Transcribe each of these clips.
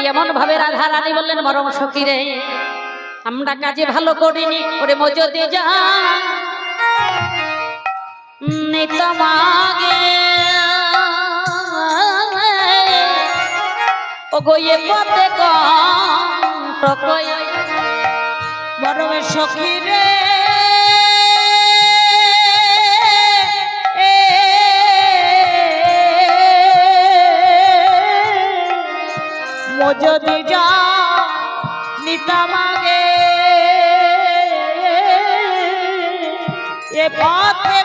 তাই এমন ভাবে রাধা রানী বললেন মরম সখী রে আমরা কাজে ভালো করিনি ওরে মজদে যা নিতমাগে ও গয়ে পথে কয় মরম সখী রে যদি যা নিতামাগে এ পথে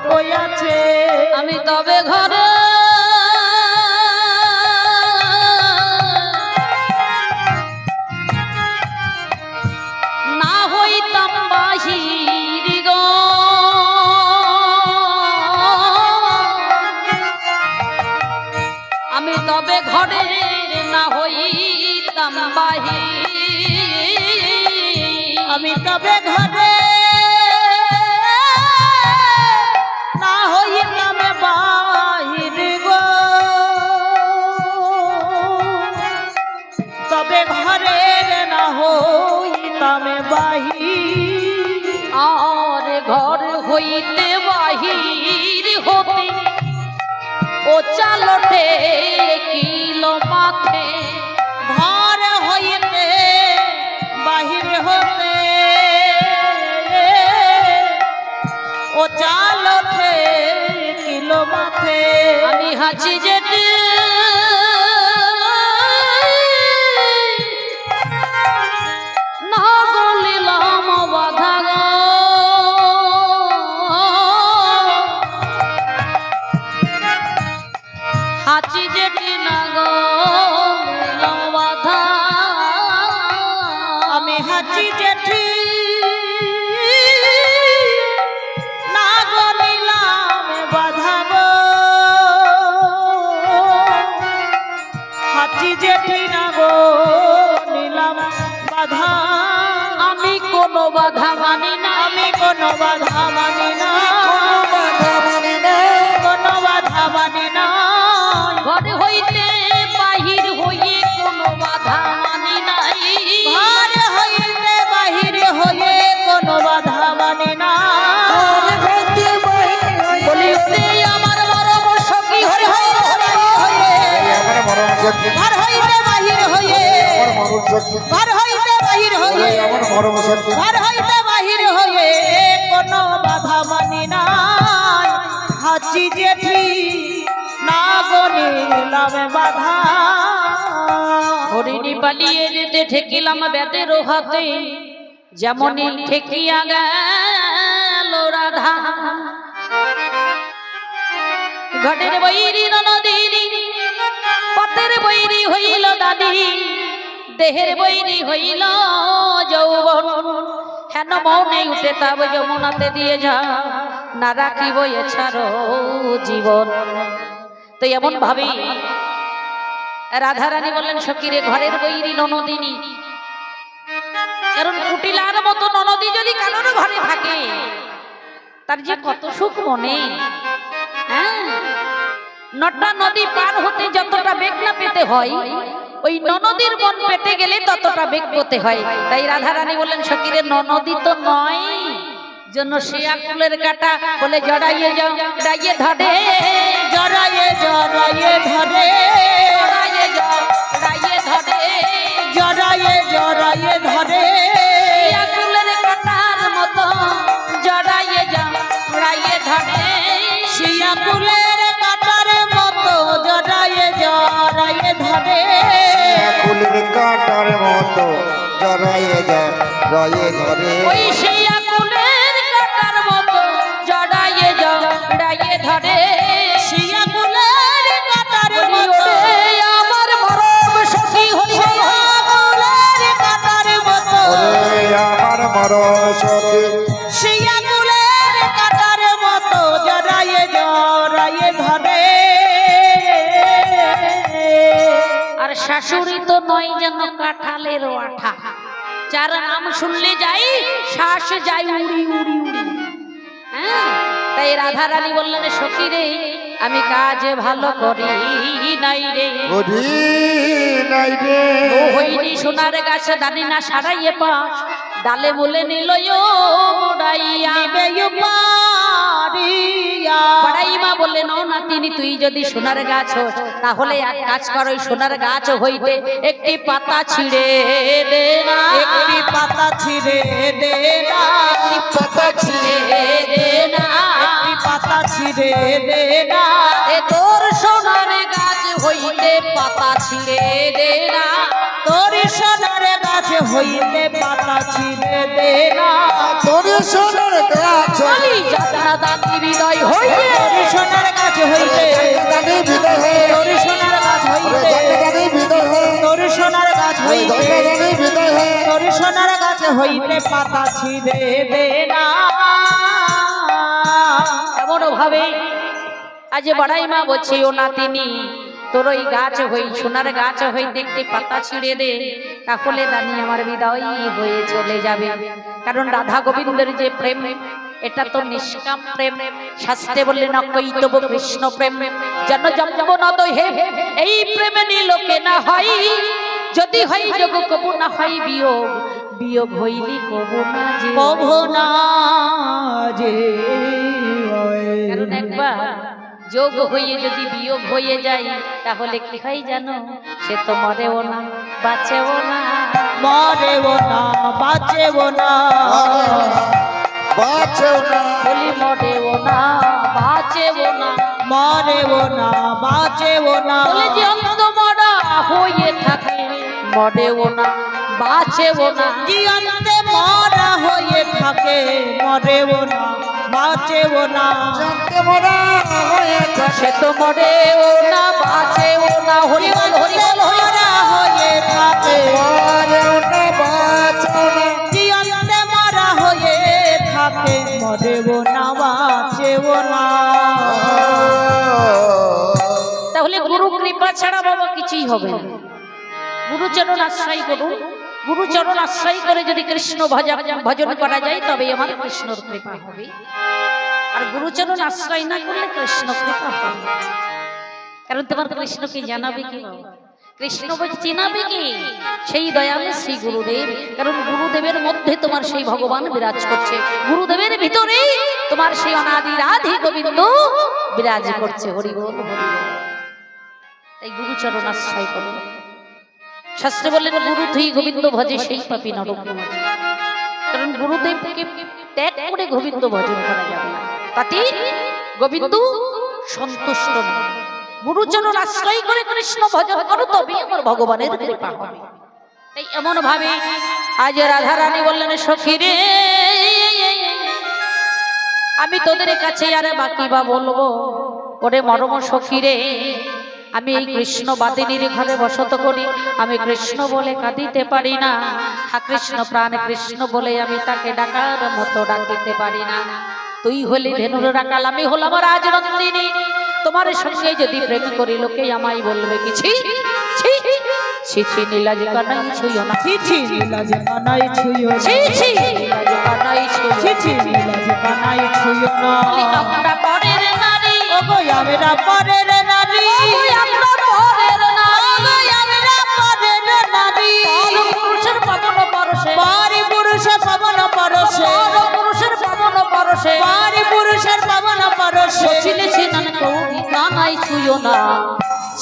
কই আছে আমি তবে ঘরে না হইতাম বাহির গো আমি তবে ঘরে না হইতাম বাহির আমি তবে ঘরে না হইতাম বাহির গো তবে ঘরে না হইতাম বাহির আর ঘর হইতে বাহির হতে ও চালটে কিলো মাথে ঘর হইতে বাহির হতে ও চাল ওঠে কিলো মাথে আমি হাঁচি যেতে না বলিলাম বাধা গো হাঁচি যেতে না গো বাধা আমি হাঁচি জেঠি না গনিলাম বাধাব হাঁচি জেঠি না গনিলাম বাধা আমি কোনো বাধা মানি না আমি কোনো বাধা মানি না কোনো বাধা মানি না ঘর হইতে বাহির হইয়ে কোনো বাধা মানি নাই ঘর হইতে বাহির হয়ে কোনো বাধা মানি না বলিতে আমার মরম সখী হরে হরে ঘর হইতে বাহির হয়ে ঘর হইতে বাহির হয়ে ঘর হইতে বাহির হয়ে কোনো বাধা মানি না হাঁচি জেঠি না গনিলাম বাধা হরিণী পালিয়ে যেতে ঠেকিলাম বেতের হাতে যেমনই ঠেকিয়া গেল রাধা ঘটের বৈরি নদী পথের বৈরি হইল দাদি দেহের বৈরি হইল যৌবন হেন মনে উঠে তাব যমুনাতে দিয়ে যা না রাখিব এছাড়ো জীবন তো এমন ভাবে রাধারানী বললেন সখীরে ঘরের বৈরি ননদিনী কারণ কুটিলার মতো ননদী যদি কারোর ঘরে থাকে তার যে কত সুখ মনে হ্যাঁ নটা নদী পার হতে যতটা বেগ না পেতে হয় ওই ননদীর মন পেতে গেলে ততটা বেগ পেতে হয় তাই রাধারানী বললেন সখীরে ননদী তো নয় জন্য সে আকুলের কাটা বলে জড়াইয়ে যাও জড়াইয়ে ধরে জড়াইয়ে জড়াইয়ে ধরে জড়াইয়ে যাও জড়াইয়ে ধরে জড়াইয়ে জড়াইয়ে ধরে আকুলের কাটার মতো জড়াইয়ে যাও জড়াইয়ে ধরে শিয়া কুলের কাটার মতো জড়াইয়ে জড়াইয়ে ধরে ফুলের কাটার মতো জড়াইয়ে জড়াইয়ে ধরে ওই সেই আকুলের কাটার মতো জড়াইয়ে জড়াইয়ে ধরে শিয়া কুলের কাটার মতো আমার মরম সখী হরি শিয়া কুলের কাটার মতো ওরে আমার মরণ সখী শিয়া কুলের কাটার মতো জড়াইয়ে জড়াইয়ে ধরে আর শাশুড়ি তো নয় যেন কাঁঠালের আঠা যার নাম শুনলে যাই শ্বাস যায় উড়ি উড়ি উড়ি হ্যাঁ তাই রাধারানী বললেন সখী রে আমি কাজ ভালো করি নাই রে করি নাই রে ও হইনি সোনার গাছ দানি না সারাইয়ে পাশ ডালে বলে নিল বুড়াইয়া বাড়াইমা বলে নাও না তিনি তুই যদি সোনার গাছ হোস তাহলে এক কাজ কর ওই সোনার গাছ হইতে একটি পাতা ছিঁড়ে দে না একটি পাতা ছিঁড়ে দে না পাতা ছিঁড়ে দে না একটি পাতা ছিঁড়ে দে না এ তোর সোনার গাছ হইতে পাতা ছিঁড়ে দে না তোর সোনার গাছ হইতে পাতা ছিঁড়ে দে না তোর সোনার গাছ বলি যাত্রা দাঁতি হৃদয় হইতে তোর সোনার গাছ হইতে জানি বিদায় হয়ে তোর সোনার গাছ হইতে জানি বিদায় হয়ে তোর সোনার গাছ হইতে জানি বিদায় হয়ে তোর সোনার গাছ হইতে পাতা ছিঁড়ে দে না এমন ভাবে আজ বাড়াই মা বলছে ও নাতিনি তোর ওই গাছ হই সোনার গাছ হইতে একটি পাতা ছিঁড়ে দে তাহলে দানি আমার বিদায় হয়ে চলে যাবে কারণ রাধা গোবিন্দের যে প্রেম এটা তো নিষ্কাম প্রেম শাস্ত্রে বললেন অকৈতব কৃষ্ণ প্রেম যেন জন্ম নদ হে এই প্রেমে নিলোকে না হয় যদি হয় যোগ কবু না হয় বিয়োগ বিয়োগ হইলি কবু না যে কভো না যে কারণ একবার যোগ হয়ে যদি বিয়োগ হয়ে যায় তাহলে কি হয় জানো সে তো মরেও না বাঁচেও না মরেও না বাঁচেও না বাঁচেও না বলি মরেও না বাঁচেও না মরেও না বাঁচেও না বলে যে অন্ত মরা হয়ে থাকে মরেও না বাঁচেও না জীবন্তে মরা হয়ে থাকে মরেও না বাঁচেও না জানতে মরা হয়ে সে তো মরেও না বাঁচেও না হরি বল হরি বল হরি বল। মরা হয়ে থাকে মরেও না বাঁচেও না জীবন্তে মরা হয়ে থাকে মরেও না বাঁচেও না তাহলে গুরু কৃপা ছাড়া বাবা কিছুই হবে না গুরুচরণ আশ্রয় করুন গুরুচরণ আশ্রয় করে যদি কৃষ্ণ ভজন করা যায় তবে আমার কৃষ্ণর কৃপা হবে আর গুরুচরণ আশ্রয় না করলে কৃষ্ণ কৃপা হবে না। কারণ তোমার কৃষ্ণকে জানাবে কি বাবা? কৃষ্ণ চিনাবে কি সেই দয়ালু শ্রী গুরুদেব কারণ গুরুদেবের মধ্যে তোমার সেই ভগবান বিরাজ করছে গুরুদেবের ভিতরেই তোমার সেই অনাদি রাধি গোবিন্দ বিরাজ করছে হরি বল হরি বল। তাই গুরুচরণ আশ্রয় করুন শাস্ত্রে বললেন গুরু তুই গোবিন্দ ভজে সেই পাপী নরক ভজে কারণ গুরুদেবকে ত্যাগ করে গোবিন্দ ভজন করা যাবে না তাতে গোবিন্দ সন্তুষ্ট না গুরুচরণ আশ্রয় করে কৃষ্ণ ভজন করো তবে আমার ভগবানের কৃপা হবে তাই এমন ভাবে আজ রাধা রানী বললেন সখী রে আমি তোদের কাছে আর বাকি বা বলবো ওরে মরম সখী রে আমি এই কৃষ্ণ বাদিনীর ঘরে বসত করি আমি কৃষ্ণ বলে কাঁদিতে পারি না হা কৃষ্ণ প্রাণ কৃষ্ণ বলে আমি তাকে ডাকার মতো ডাকিতে পারি না তুই হলি ধেনুর রাখাল আমি হলাম রাজনন্দিনী তোমার সঙ্গে যদি প্রেম করি লোকে আমায় বলবে কি ছি ছি ছি ছি নীলাজ কানাই ছুঁয়ো না ছিছি নীলাজ কানাই ছুঁয়ো না ছি ছি নীলাজ কানাই ছুঁয়ো না। ছিছি নীলাজ কানাই ছুঁয়ো না বলি আমরা পরের নারী ওগো আমরা পরের নারী বলি আমরা পরের নারী আমরা পরের নারী পুরুষের পাবন পরশে পারি পুরুষের পাবন পরশে পুরুষের পাবন পরশে পারি পুরুষের পাবন পরশে সচিলে সিনান কৌরি কানাই ছুঁয়ো না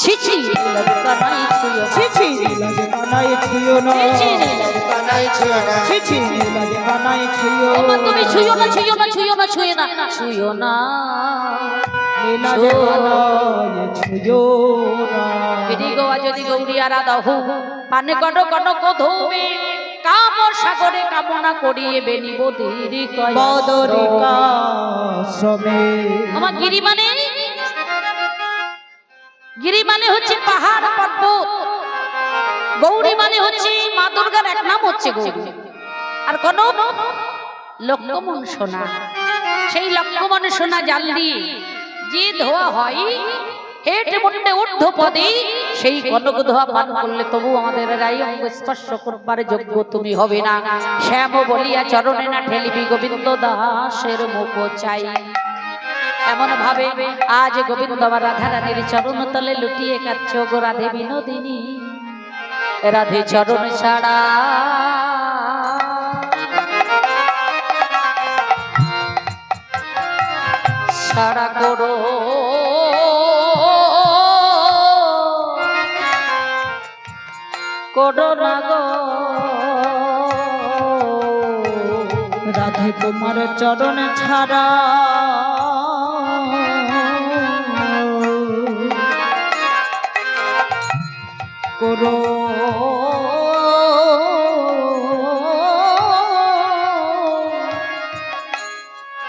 ছি ছি নীলাজ কানাই ছুঁয়ো না ছিছি নীলাজ কানাই ছুঁয়ো না ছি ছি নীলাজ কানাই ছিল না ছিছি নীলাজ কানাই ছুঁয়ো ওমা তুমি ছুঁয়ো না ছুঁয়ো না ছুঁয়ো না ছুঁয়ো না ছুঁয়ো না নীলাজ কানাই ছুঁয়ো না যদি গোয়া যদি গৌরী আরাধা হো পানে কট কনক ধৌবে কাম সাগরে কামনা করিয়ে বেনিব ধীরি কয় বদরিকা শ্রমে আমার গিরি মানে হচ্ছে পাহাড় পর্বত গৌরী মানে হচ্ছে মা দুর্গার এক নাম হচ্ছে গৌরী আর কনক লক্ষ্মণ সোনা সেই লক্ষ্মণ সোনা জাল দিয়ে যে ধোয়া হয় হেঁটে মুন্ডে ঊর্ধ্ব পদে সেই কনক ধোয়া পান করলে তবু আমাদের রায় অঙ্গ স্পর্শ করবার যোগ্য তুমি হবে না শ্যাম বলিয়া চরণে না ঠেলিবি গোবিন্দ দাসের মুখ চাই এমন ভাবে আজ গোবিন্দ আমার রাধা রানীর চরণ তলে লুটিয়ে কাঁদছে গো রাধে বিনোদিনী রাধে চরণ ছাড়া ছাড়া করো করো না গো রাধে তোমার চরণ ছাড়া করো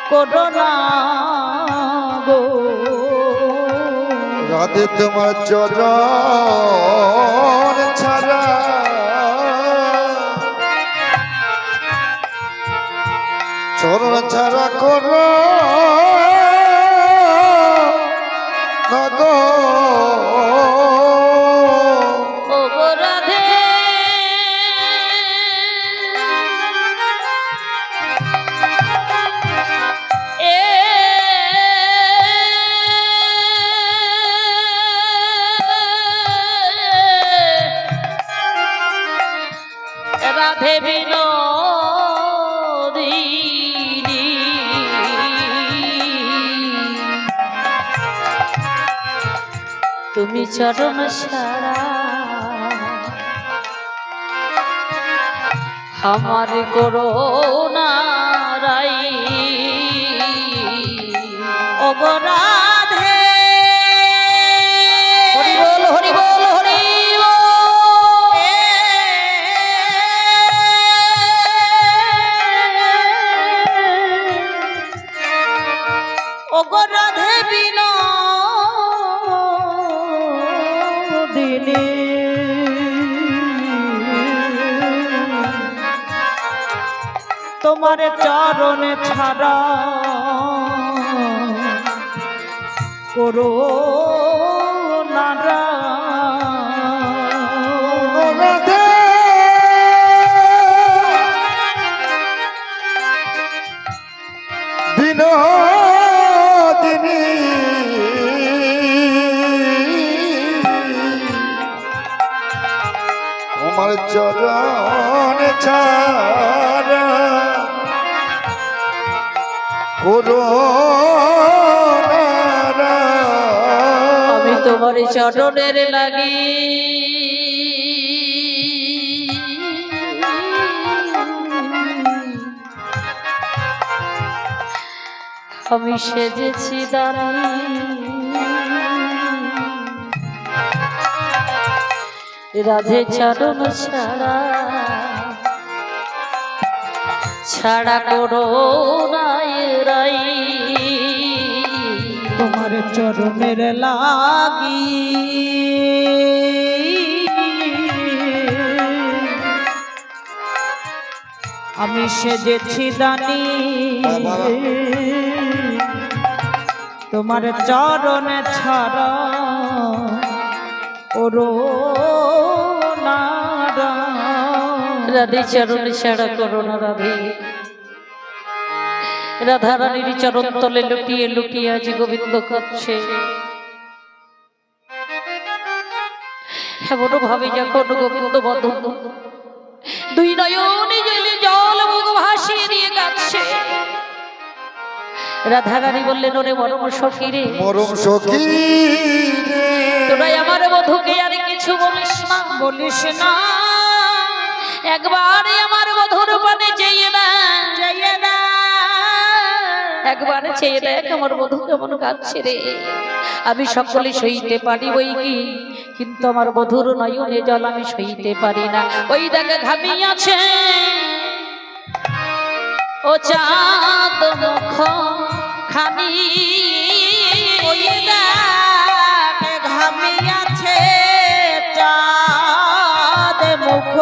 করো না গো রাধে তোমার চরণ ছাড়া চরণ ছাড়া করো না গো ও গো রাধে এ রাধে বিনোদিনী তুমি চরণ ছাড়া আমার করুণা রাই ও গো রাধে হরি বল হরি বল হরি ও গো রাধে বিনোদিনী তোমার চরণ ছাড়া করো নারা রাধে বিনোদিনী তোমার চরণ ছাড়া করো না আমি তোমার চরণের লাগি আমি সেজেছি দাঁড়ি রাধে চরণ ছাড়া ছাড়া করো নাই রাই তোমার চরণের লাগি আমি সেজেছি দানি তোমার চরণ ছাড়া ওরো নারা রাধে চরণ ছাড়া করো না রাধে রাধা রানীর চরণ তলে লুটিয়ে লুটিয়ে আজ গোবিন্দ কাঁদছে এমন ভাবে যখন গোবিন্দ বধ দুই নয়নে জলে জল মুখ ভাসিয়ে দিয়ে কাঁদছে রাধা রানী বললেন ওরে মরম সখী রে মরম সখী রে তোরাই আমার বধূকে আর কিছু বলিস না একবার আমার বধূর পানে চেয়ে না একবার চেয়ে দেখ আমার বধূ কেমন কাঁদছে রে আমি সকলে সইতে পারি বই কি কিন্তু আমার বধূর নয়নে জল আমি সইতে পারি না ওই দেখ ঘামিয়াছে ও চাঁদ মুখ খানি ওই দেখ ঘামিয়াছে চাঁদ মুখ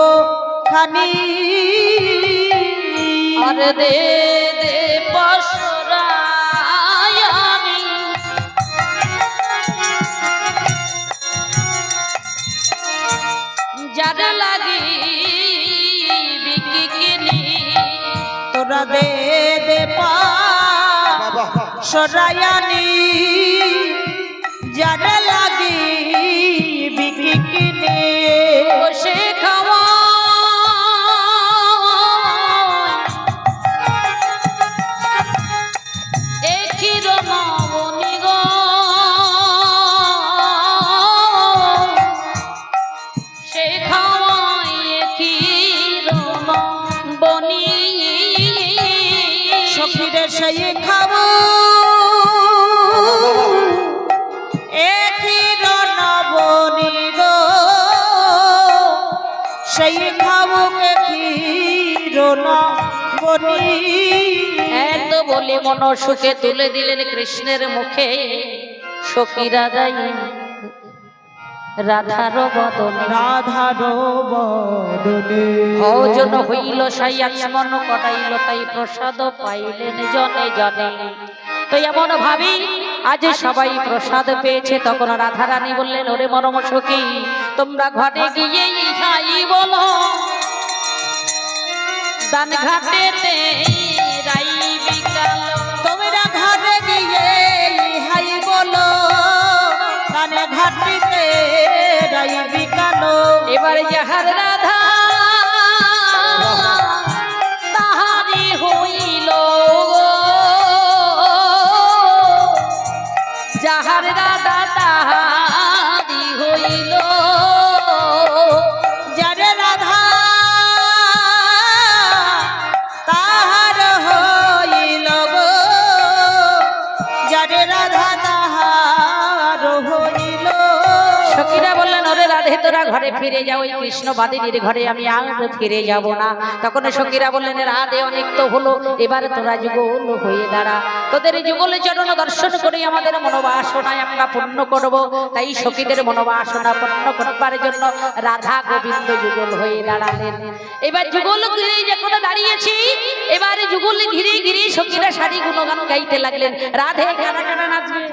খানি আর দে দে পশরায়ানি যার লাগি বিকি কিনি তোরা দে দে পা বাবা সরায়ানি যারা লাগি বিকি কিনে বসে খাওয়া একই রমণী গো সে খাওয়াই একই রমণী সখীরে সেই খাবো একই নবনী গো সেই খাবো একই নবনী এত বলে মন সুখে তুলে দিলেন কৃষ্ণের মুখে সখীরা যাই রাধার বদনে রাধার বদনে ভজন হইল সাই আচমন কটাইল তাই প্রসাদ পাইলেন জনে জনে। তো এমন ভাবি আজ সবাই প্রসাদ পেয়েছে, তখন রাধারানী বললেন ওরে মরম সখী তোমরা ঘরে গিয়ে ইহাই বলো দান ঘাটেতে রাই বিকাল। তোমরা ঘরে গিয়ে ইহাই বলো কানে ঘাটিতে রাই বিকালো এবারে যাহার রাধা তাহারি হইল যাহার রাধা তাহারি হইল যারে রাধা তাহার হইল গো যারে রাধা তাহার হইল সখীরা বললেন ওরে রাধে তোরা ঘরে ফিরে যাও, ওই কৃষ্ণ বাদিনীর ঘরে আমি আর ফিরে যাব না। তখন সখীরা বললেন রাধে অনেক তো হলো, এবার তোরা যুগল হয়ে দাঁড়া, তোদের যুগল চরণ দর্শন করে আমাদের মনোবাসনায় আমরা পূর্ণ করব। তাই সখীদের মনোবাসনা পূর্ণ করবার জন্য রাধা গোবিন্দ যুগল হয়ে দাঁড়ালেন। এবার যুগল ঘিরে যখন দাঁড়িয়েছি, এবারে যুগল ঘিরে ঘিরে সখীরা সারি গুণগান গাইতে লাগলেন। রাধে কারা কারা নাচবে?